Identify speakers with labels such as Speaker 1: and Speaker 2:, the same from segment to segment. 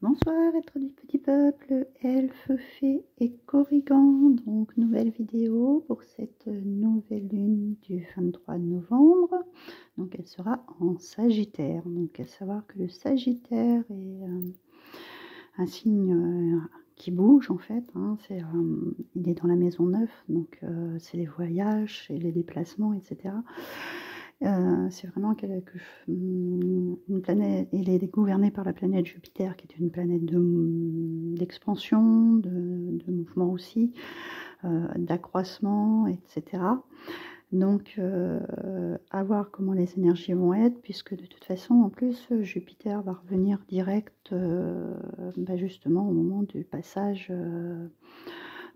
Speaker 1: Bonsoir, être du petit peuple, elfes, fées et corrigans. Donc, nouvelle vidéo pour cette nouvelle lune du 23 novembre. Donc, elle sera en Sagittaire. Donc, à savoir que le Sagittaire est un signe qui bouge en fait. Hein. Il est dans la maison 9, donc c'est les voyages et les déplacements, etc. C'est vraiment une planète, il est gouverné par la planète Jupiter, qui est une planète d'expansion, de mouvement aussi, d'accroissement, etc. Donc, à voir comment les énergies vont être, puisque de toute façon, en plus, Jupiter va revenir direct, justement, au moment du passage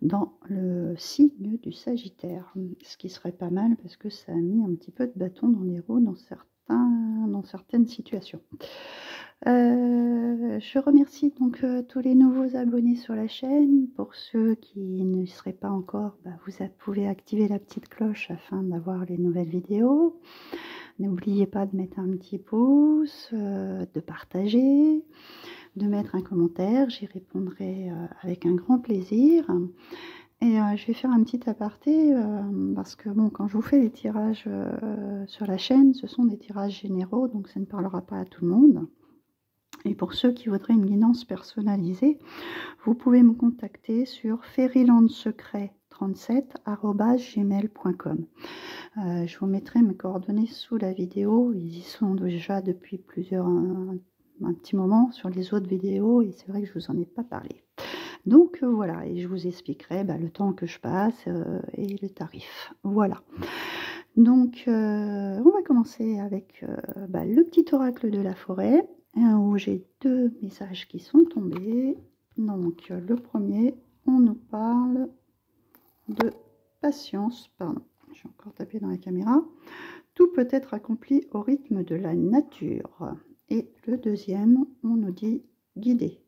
Speaker 1: dans le signe du Sagittaire, ce qui serait pas mal parce que ça a mis un petit peu de bâton dans les roues dans certaines situations. Je remercie donc tous les nouveaux abonnés sur la chaîne. Pour ceux qui ne seraient pas encore, vous pouvez activer la petite cloche afin d'avoir les nouvelles vidéos. N'oubliez pas de mettre un petit pouce, de partager, de mettre un commentaire, j'y répondrai avec un grand plaisir. Et je vais faire un petit aparté parce que bon, quand je vous fais les tirages sur la chaîne, ce sont des tirages généraux, donc ça ne parlera pas à tout le monde. Et pour ceux qui voudraient une guidance personnalisée, vous pouvez me contacter sur fairylandsecret37@gmail.com. Je vous mettrai mes coordonnées sous la vidéo, ils y sont déjà depuis un petit moment sur les autres vidéos et c'est vrai que je vous en ai pas parlé. Donc voilà, et je vous expliquerai le temps que je passe et les tarifs. Voilà. Donc on va commencer avec le petit oracle de la forêt, où j'ai deux messages qui sont tombés. Donc le premier, on nous parle de patience, pardon, j'ai encore tapé dans la caméra. Tout peut être accompli au rythme de la nature. Et le deuxième, on nous dit guider.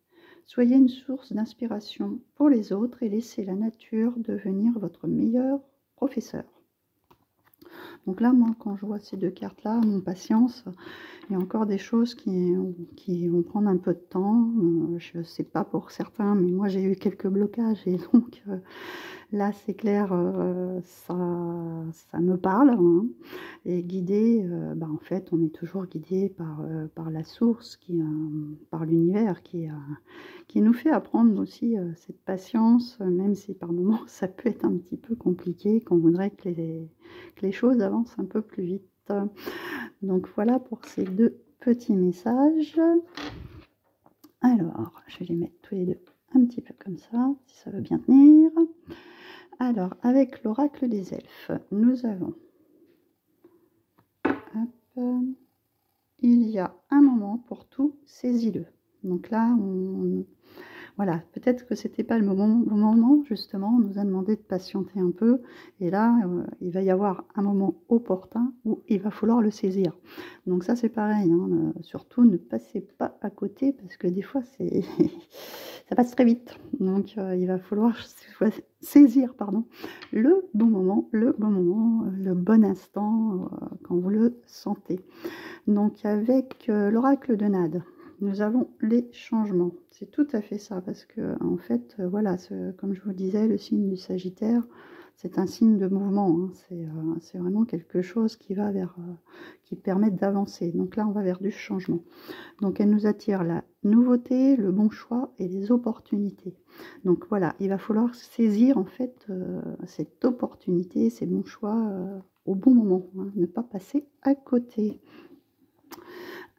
Speaker 1: Soyez une source d'inspiration pour les autres et laissez la nature devenir votre meilleur professeur. Donc là, moi, quand je vois ces deux cartes-là, mon patience, il y a encore des choses qui vont prendre un peu de temps. Je ne sais pas pour certains, mais moi, j'ai eu quelques blocages et donc là, c'est clair, ça me parle. Hein. Et guidé, en fait, on est toujours guidé par la source, par l'univers qui nous fait apprendre aussi cette patience, même si par moments ça peut être un petit peu compliqué, qu'on voudrait que les choses avancent un peu plus vite. Donc voilà pour ces deux petits messages. Alors, je vais les mettre tous les deux un petit peu comme ça, si ça veut bien tenir. Alors, avec l'oracle des elfes, nous avons... il y a un moment pour tout, saisis-le. Donc là, voilà, peut-être que c'était pas le moment, justement, on nous a demandé de patienter un peu, et là, il va y avoir un moment opportun où il va falloir le saisir. Donc ça, c'est pareil, hein, surtout ne passez pas à côté, parce que des fois, ça passe très vite. Donc il va falloir saisir le bon moment, le bon instant, quand vous le sentez. Donc avec l'oracle de Nade, nous avons les changements. C'est tout à fait ça, parce que en fait, voilà, comme je vous disais, le signe du Sagittaire, c'est un signe de mouvement. Hein. C'est vraiment quelque chose qui va qui permet d'avancer. Donc là, on va vers du changement. Donc elle nous attire la nouveauté, le bon choix et les opportunités. Donc voilà, il va falloir saisir en fait cette opportunité, ces bons choix au bon moment, hein, ne pas passer à côté.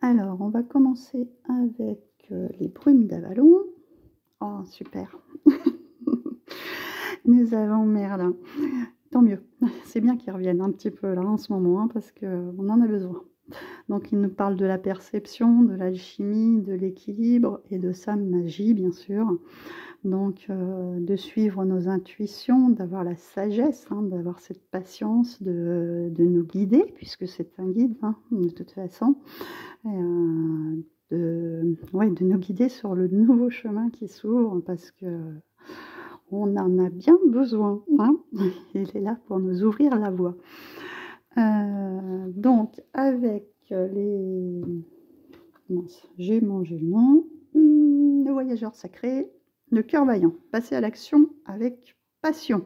Speaker 1: Alors, on va commencer avec les brumes d'Avalon. Oh, super. Nous avons Merlin. Tant mieux. C'est bien qu'ils reviennent un petit peu là en ce moment, hein, parce qu'on en a besoin. Donc, il nous parle de la perception, de l'alchimie, de l'équilibre et de sa magie, bien sûr. Donc, de suivre nos intuitions, d'avoir la sagesse, hein, d'avoir cette patience de nous guider, puisque c'est un guide, hein, de toute façon. De nous guider sur le nouveau chemin qui s'ouvre, parce que on en a bien besoin. Hein. Il est là pour nous ouvrir la voie. Donc, avec les... Mince, j'ai mangé le nom. voyageur sacré, le cœur vaillant, passer à l'action avec passion.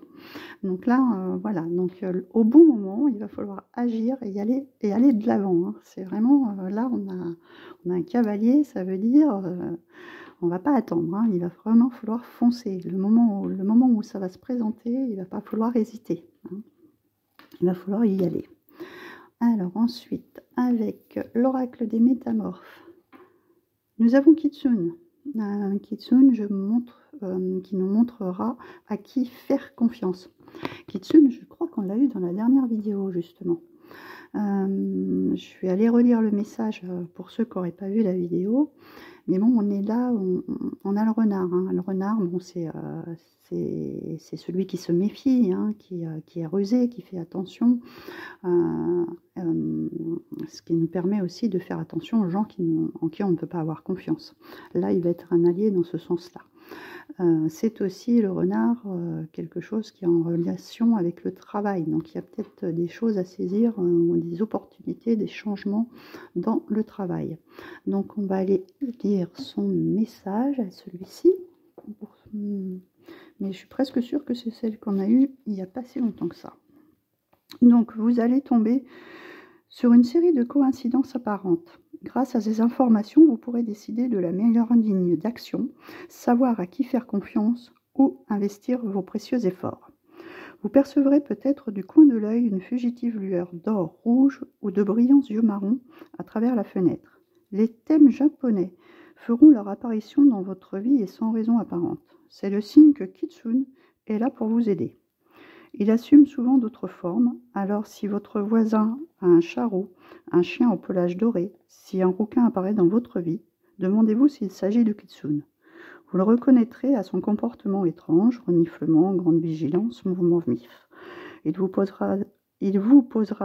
Speaker 1: Donc là, voilà, donc au bon moment, il va falloir agir et aller de l'avant. Hein. C'est vraiment, là, on a un cavalier, ça veut dire, on va pas attendre, hein. Il va vraiment falloir foncer. Le moment où ça va se présenter, il va pas falloir hésiter. Hein. Il va falloir y aller. Alors ensuite, avec l'oracle des métamorphes, nous avons Kitsune. Kitsune, qui nous montrera à qui faire confiance. Kitsune, je crois qu'on l'a eu dans la dernière vidéo, justement. Je suis allée relire le message pour ceux qui n'auraient pas vu la vidéo. Mais bon, on est là, on a le renard. Hein. Le renard, bon, c'est celui qui se méfie, hein, qui est rusé, qui fait attention. Ce qui nous permet aussi de faire attention aux gens en qui on ne peut pas avoir confiance. Là, il va être un allié dans ce sens-là. C'est aussi le renard, quelque chose qui est en relation avec le travail. Donc il y a peut-être des choses à saisir, des opportunités, des changements dans le travail. Donc on va aller lire son message à celui-ci. Mais je suis presque sûre que c'est celle qu'on a eue il n'y a pas si longtemps que ça. Donc vous allez tomber sur une série de coïncidences apparentes. Grâce à ces informations, vous pourrez décider de la meilleure ligne d'action, savoir à qui faire confiance ou investir vos précieux efforts. Vous percevrez peut-être du coin de l'œil une fugitive lueur d'or rouge ou de brillants yeux marrons à travers la fenêtre. Les thèmes japonais feront leur apparition dans votre vie et sans raison apparente. C'est le signe que Kitsune est là pour vous aider. Il assume souvent d'autres formes, alors si votre voisin a un charreau, un chien au pelage doré, si un rouquin apparaît dans votre vie, demandez-vous s'il s'agit de Kitsune. Vous le reconnaîtrez à son comportement étrange, reniflement, grande vigilance, mouvement vif. Il vous posera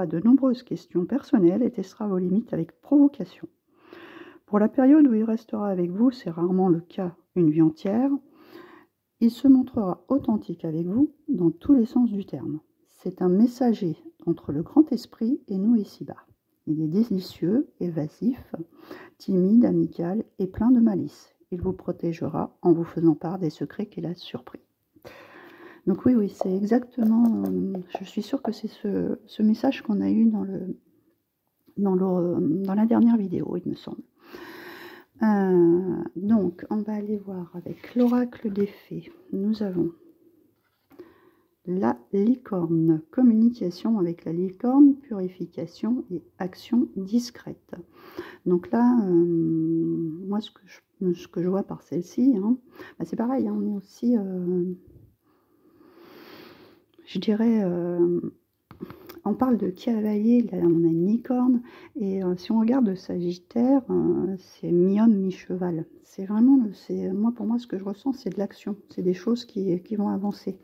Speaker 1: de nombreuses questions personnelles et testera vos limites avec provocation. Pour la période où il restera avec vous, c'est rarement le cas une vie entière, il se montrera authentique avec vous dans tous les sens du terme. C'est un messager entre le grand esprit et nous ici-bas. Il est délicieux, évasif, timide, amical et plein de malice. Il vous protégera en vous faisant part des secrets qu'il a surpris. Donc oui, c'est exactement... je suis sûre que c'est ce message qu'on a eu dans la dernière vidéo, il me semble. Donc, on va aller voir avec l'oracle des fées. Nous avons la licorne, communication avec la licorne, purification et action discrète. Donc là, moi, ce que je vois par celle-ci, hein, bah c'est pareil, hein, on est aussi, je dirais... on parle de cavalier, là on a une licorne, et si on regarde le Sagittaire, c'est mi-homme, mi-cheval. C'est vraiment, pour moi, ce que je ressens, c'est de l'action, c'est des choses qui vont avancer.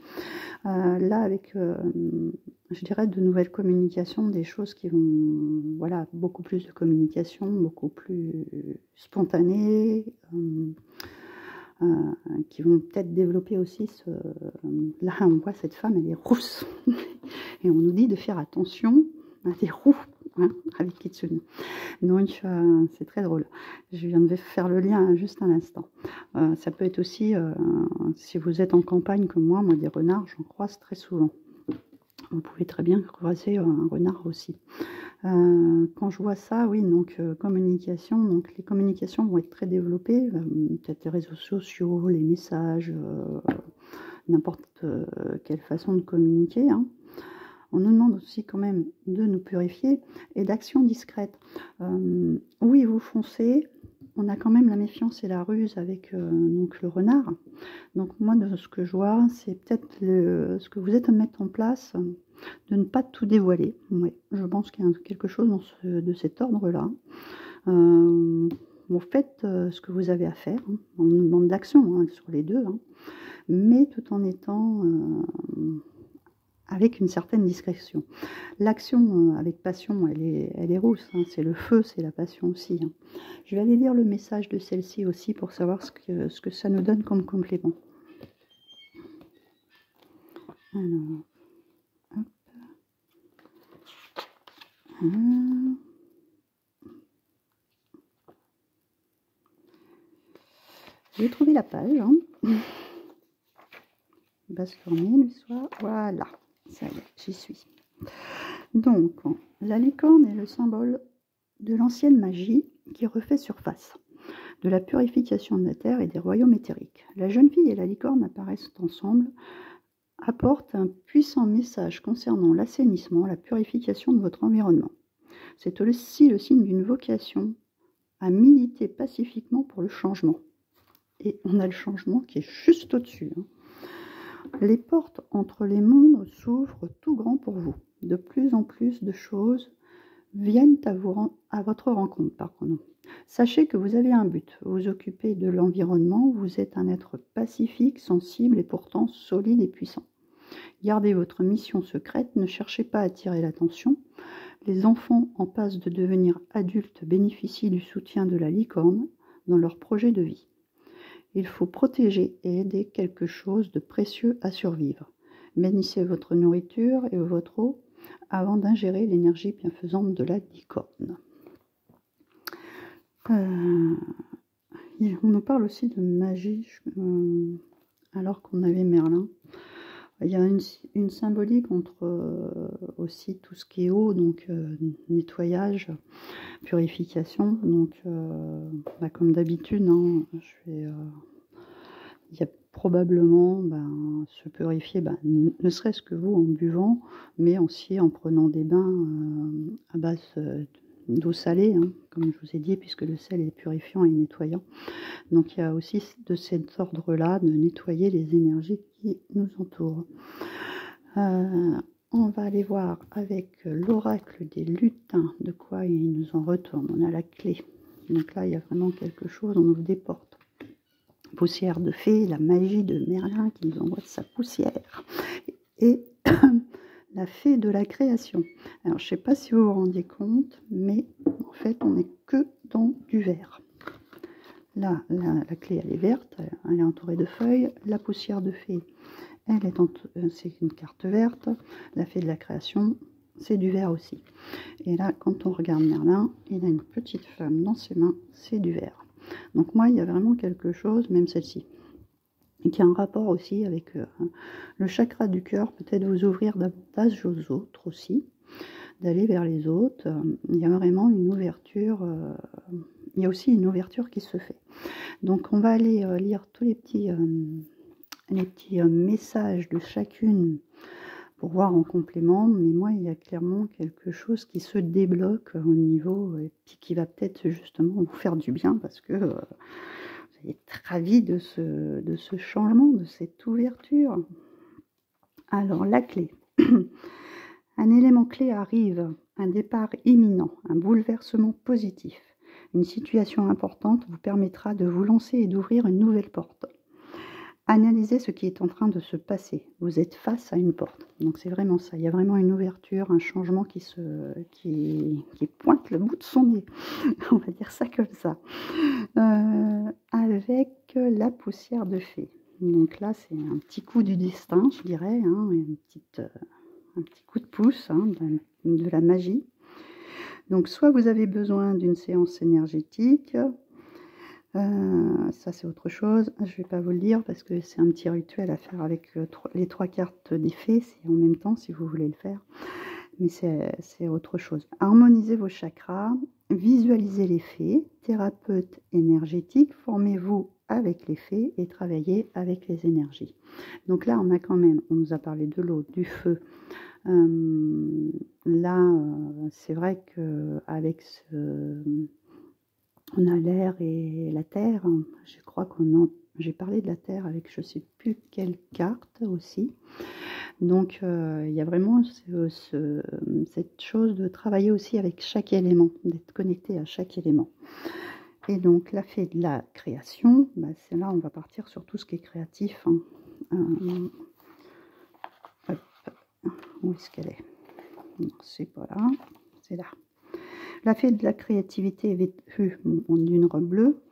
Speaker 1: Là, avec, je dirais, de nouvelles communications, des choses qui vont, voilà, beaucoup plus de communication, beaucoup plus spontanées, qui vont peut-être développer aussi là on voit cette femme, elle est rousse et on nous dit de faire attention à des roux, hein, avec Kitsune. Donc c'est très drôle, je viens de faire le lien juste un instant. Ça peut être aussi, si vous êtes en campagne comme moi, des renards, j'en croise très souvent. Vous pouvez très bien croiser un renard aussi. Quand je vois ça, oui, donc communication, donc les communications vont être très développées, peut-être les réseaux sociaux, les messages, n'importe quelle façon de communiquer. Hein. On nous demande aussi quand même de nous purifier et d'action discrète. Oui, vous foncez, on a quand même la méfiance et la ruse avec donc le renard. Donc moi, de ce que je vois, c'est peut-être ce que vous êtes à mettre en place, de ne pas tout dévoiler. Oui, je pense qu'il y a quelque chose de cet ordre-là. Vous faites ce que vous avez à faire. Hein. On nous demande d'action hein, sur les deux, hein, mais tout en étant avec une certaine discrétion. L'action avec passion, elle est rousse. Hein, c'est le feu, c'est la passion aussi. Hein. Je vais aller lire le message de celle-ci aussi pour savoir ce que ça nous donne comme complément. Alors, hop. J'ai trouvé la page. Hein. Va se tourner le soir. Voilà, ça y est, j'y suis. Donc, la licorne est le symbole de l'ancienne magie qui refait surface, de la purification de la terre et des royaumes éthériques. La jeune fille et la licorne apparaissent ensemble, apportent un puissant message concernant l'assainissement, la purification de votre environnement. C'est aussi le signe d'une vocation à militer pacifiquement pour le changement. Et on a le changement qui est juste au-dessus. Hein. Les portes entre les mondes s'ouvrent tout grand pour vous. De plus en plus de choses viennent à votre rencontre. Sachez que vous avez un but. Vous vous occupez de l'environnement. Vous êtes un être pacifique, sensible et pourtant solide et puissant. Gardez votre mission secrète. Ne cherchez pas à attirer l'attention. Les enfants en passe de devenir adultes bénéficient du soutien de la licorne dans leur projet de vie. Il faut protéger et aider quelque chose de précieux à survivre. Bénissez votre nourriture et votre eau avant d'ingérer l'énergie bienfaisante de la licorne. On nous parle aussi de magie, alors qu'on avait Merlin. Il y a une symbolique entre aussi tout ce qui est eau, donc nettoyage, purification. Donc, comme d'habitude, hein, il y a probablement se purifier, ne serait-ce que vous en buvant, mais aussi en prenant des bains à base d'eau salée, hein, comme je vous ai dit, puisque le sel est purifiant et nettoyant. Donc il y a aussi de cet ordre-là de nettoyer les énergies qui nous entourent. On va aller voir avec l'oracle des lutins de quoi il nous en retourne. On a la clé. Donc là, il y a vraiment quelque chose, on ouvre des portes. Poussière de fée, la magie de Merlin qui nous envoie de sa poussière. Et la fée de la création. Alors, je ne sais pas si vous vous rendez compte, mais en fait, on n'est que dans du vert. Là, la clé, elle est verte, elle est entourée de feuilles. La poussière de fée, c'est une carte verte. La fée de la création, c'est du vert aussi. Et là, quand on regarde Merlin, il a une petite flamme dans ses mains, c'est du vert. Donc moi, il y a vraiment quelque chose, même celle-ci, qui a un rapport aussi avec le chakra du cœur, peut-être vous ouvrir davantage aux autres aussi, d'aller vers les autres. Il y a vraiment une ouverture, il y a aussi une ouverture qui se fait. Donc on va aller lire tous les petits messages de chacune pour voir en complément, mais moi il y a clairement quelque chose qui se débloque au niveau, et puis qui va peut-être justement vous faire du bien, parce que vous allez être ravis de ce changement, de cette ouverture. Alors la clé, un élément clé arrive, un départ imminent, un bouleversement positif. Une situation importante vous permettra de vous lancer et d'ouvrir une nouvelle porte. Analysez ce qui est en train de se passer. Vous êtes face à une porte. Donc c'est vraiment ça. Il y a vraiment une ouverture, un changement qui pointe le bout de son nez. On va dire ça comme ça. Avec la poussière de fée. Donc là, c'est un petit coup du destin, je dirais. Hein, un petit coup de pouce, hein, de la magie. Donc soit vous avez besoin d'une séance énergétique. Ça c'est autre chose, je ne vais pas vous le dire parce que c'est un petit rituel à faire avec les 3 cartes des fées, c'est en même temps si vous voulez le faire, mais c'est autre chose. Harmonisez vos chakras, visualisez les fées, thérapeute énergétique, formez-vous avec les fées et travaillez avec les énergies. Donc là on nous a parlé de l'eau, du feu. C'est vrai qu'avec on a l'air et la terre. Je crois j'ai parlé de la terre avec je ne sais plus quelle carte aussi. Donc il y a vraiment cette chose de travailler aussi avec chaque élément, d'être connecté à chaque élément. Et donc la fée de la création, c'est là on va partir sur tout ce qui est créatif. Hein. Où est-ce qu'elle est? C'est pas là, c'est là. La fée de la créativité est vêtue d'une robe bleue.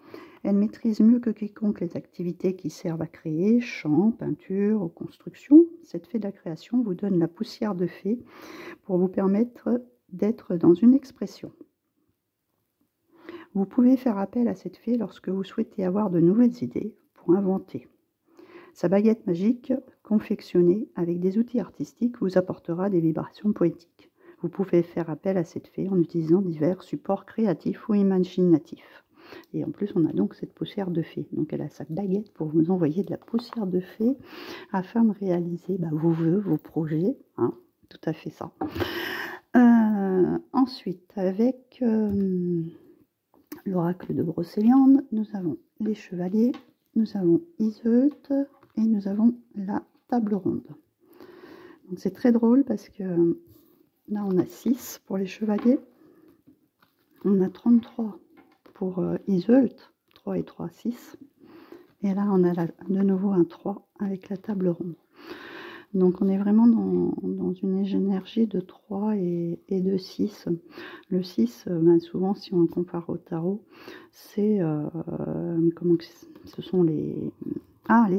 Speaker 1: Elle maîtrise mieux que quiconque les activités qui servent à créer, chant, peinture ou construction. Cette fée de la création vous donne la poussière de fée pour vous permettre d'être dans une expression. Vous pouvez faire appel à cette fée lorsque vous souhaitez avoir de nouvelles idées pour inventer. Sa baguette magique, confectionnée avec des outils artistiques, vous apportera des vibrations poétiques. Vous pouvez faire appel à cette fée en utilisant divers supports créatifs ou imaginatifs. Et en plus, on a donc cette poussière de fée. Donc, elle a sa baguette pour vous envoyer de la poussière de fée afin de réaliser vos vœux, vos projets. Hein, tout à fait ça. Ensuite, avec l'oracle de Brocéliande, nous avons les chevaliers, nous avons Iseult et nous avons la table ronde. Donc c'est très drôle parce que là on a 6 pour les chevaliers, on a 33 pour Iseult, 3 et 3, 6. Et là on a de nouveau un 3 avec la table ronde. Donc on est vraiment dans une énergie de 3 et de 6. Le 6, souvent si on le compare au tarot, c'est ce sont les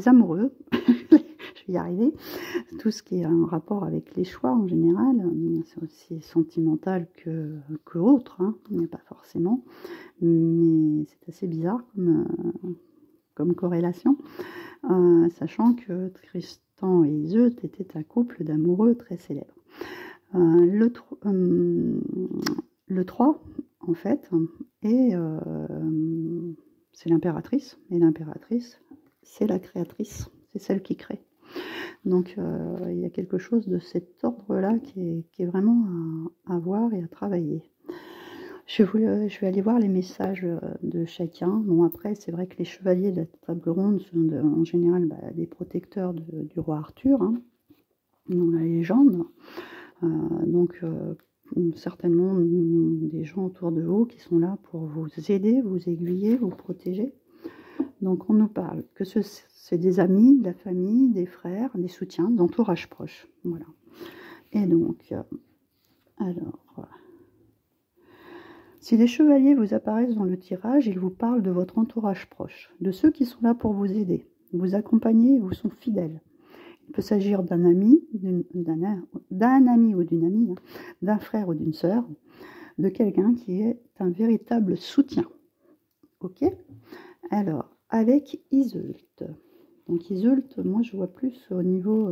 Speaker 1: amoureux. Je vais y arriver. Tout ce qui est en rapport avec les choix en général, c'est aussi sentimental que autre, hein, mais pas forcément. Mais c'est assez bizarre comme corrélation, sachant que Tristan et Iseult étaient un couple d'amoureux très célèbre. Le 3, en fait, c'est l'impératrice, et l'impératrice, c'est la créatrice, c'est celle qui crée. Donc, il y a quelque chose de cet ordre-là qui est vraiment à voir et à travailler. Je vais aller voir les messages de chacun. Bon, après, c'est vrai que les chevaliers de la table ronde sont en général des protecteurs du roi Arthur, hein, dans la légende. Certainement des gens autour de vous qui sont là pour vous aider, vous aiguiller, vous protéger. Donc, on nous parle que c'est des amis, de la famille, des frères, des soutiens, d'entourage proche. Voilà. Et donc, si les chevaliers vous apparaissent dans le tirage, ils vous parlent de votre entourage proche, de ceux qui sont là pour vous aider, vous accompagner et vous sont fidèles. Il peut s'agir d'un ami, d'un ami ou d'une amie, hein, d'un frère ou d'une sœur, de quelqu'un qui est un véritable soutien. Ok? Alors, avec Iseult. Donc Iseult, moi je vois plus au niveau,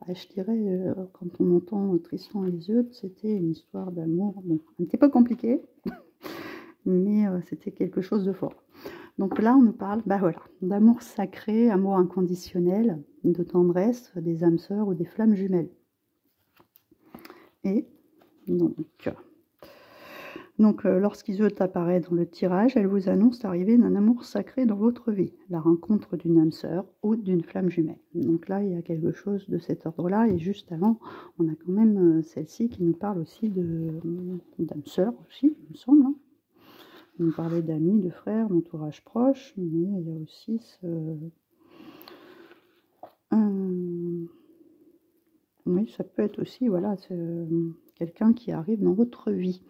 Speaker 1: je dirais, quand on entend Tristan et Iseult, c'était une histoire d'amour, bon, un petit peu compliqué, mais c'était quelque chose de fort. Donc là, on nous parle d'amour sacré, amour inconditionnel, de tendresse, des âmes sœurs ou des flammes jumelles. Et donc lorsqu'Iseult apparaît dans le tirage, elle vous annonce l'arrivée d'un amour sacré dans votre vie, la rencontre d'une âme sœur ou d'une flamme jumelle. Donc là, il y a quelque chose de cet ordre-là. Et juste avant, on a quand même celle-ci qui nous parle aussi d'âme sœur aussi, il me semble. Hein. On parlait d'amis, de frères, d'entourage proche, mais il y a aussi oui, ça peut être aussi, voilà, quelqu'un qui arrive dans votre vie.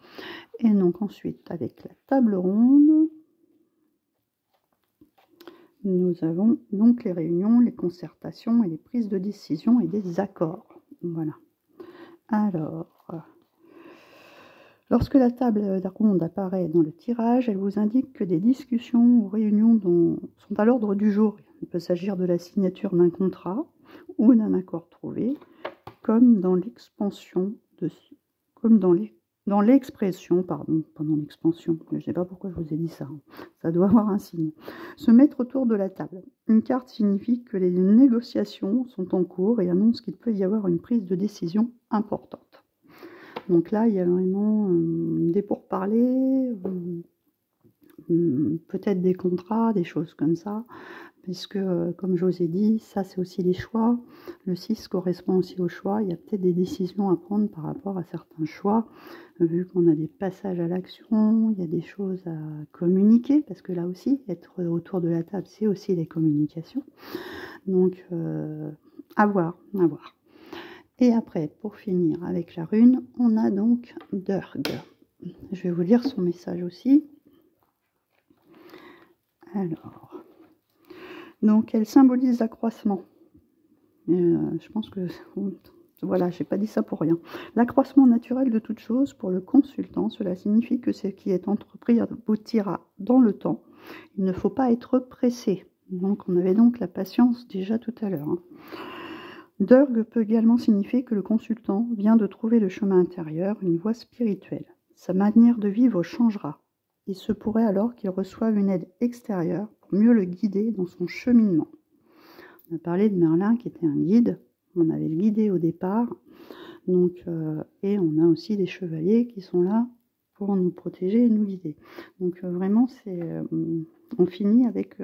Speaker 1: Et donc ensuite, avec la table ronde, nous avons donc les réunions, les concertations et les prises de décision et des accords. Voilà. Alors, lorsque la table ronde apparaît dans le tirage, elle vous indique que des discussions ou réunions sont à l'ordre du jour. Il peut s'agir de la signature d'un contrat ou d'un accord trouvé, comme dans l'expansion, dans l'expression, pendant l'expansion, je ne sais pas pourquoi je vous ai dit ça, ça doit avoir un signe. Se mettre autour de la table. Une carte signifie que les négociations sont en cours et annonce qu'il peut y avoir une prise de décision importante. Donc là, il y a vraiment des pourparlers, peut-être des contrats, des choses comme ça, puisque, comme je vous ai dit, ça c'est aussi les choix. Le 6 correspond aussi au choix. Il y a peut-être des décisions à prendre par rapport à certains choix, vu qu'on a des passages à l'action, il y a des choses à communiquer, parce que là aussi, être autour de la table, c'est aussi les communications. Donc, à voir. Et après, pour finir avec la rune, on a donc Durg. Je vais vous lire son message aussi. Alors, donc elle symbolise l'accroissement. Je pense que Voilà, j'ai pas dit ça pour rien. L'accroissement naturel de toute chose pour le consultant, cela signifie que ce qui est entrepris aboutira dans le temps. Il ne faut pas être pressé. Donc, on avait donc la patience déjà tout à l'heure. D'urg peut également signifier que le consultant vient de trouver le chemin intérieur, une voie spirituelle. Sa manière de vivre changera. Il se pourrait alors qu'il reçoive une aide extérieure pour mieux le guider dans son cheminement. On a parlé de Merlin qui était un guide. On avait le guidé au départ. Donc, et on a aussi des chevaliers qui sont là pour nous protéger et nous guider. Donc vraiment, on finit avec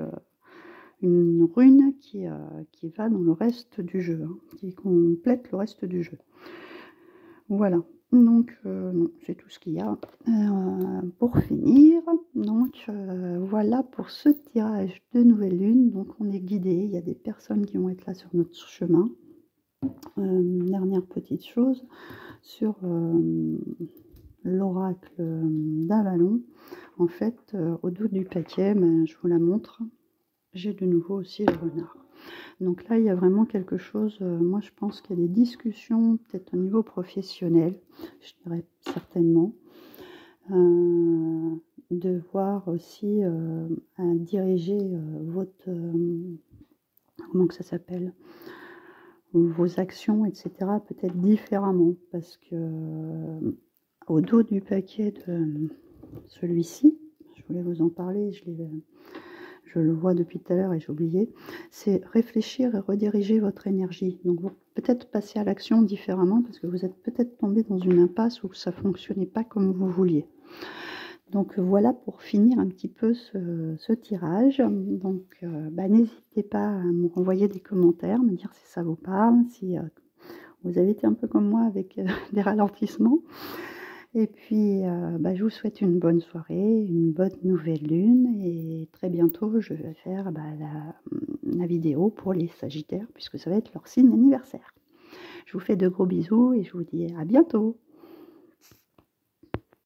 Speaker 1: une rune qui va dans le reste du jeu, hein, qui complète le reste du jeu. Voilà, donc c'est tout ce qu'il y a pour finir. Donc voilà pour ce tirage de nouvelle lune. Donc on est guidé, il y a des personnes qui vont être là sur notre chemin. Dernière petite chose sur l'oracle d'Avalon. En fait, au dos du paquet, je vous la montre. J'ai de nouveau aussi le renard. Donc là, il y a vraiment quelque chose, moi je pense qu'il y a des discussions, peut-être au niveau professionnel, je dirais certainement, de voir aussi à diriger votre, comment que ça s'appelle, vos actions, etc., peut-être différemment, parce que au dos du paquet de celui-ci, je voulais vous en parler, je le vois depuis tout à l'heure et j'ai oublié, c'est réfléchir et rediriger votre énergie. Donc vous peut-être passer à l'action différemment parce que vous êtes peut-être tombé dans une impasse où ça ne fonctionnait pas comme vous vouliez. Donc voilà pour finir un petit peu ce tirage. Donc n'hésitez pas à me renvoyer des commentaires, me dire si ça vous parle, si vous avez été un peu comme moi avec des ralentissements. Et puis, je vous souhaite une bonne soirée, une bonne nouvelle lune. Et très bientôt, je vais faire la vidéo pour les Sagittaires, puisque ça va être leur signe anniversaire. Je vous fais de gros bisous et je vous dis à bientôt.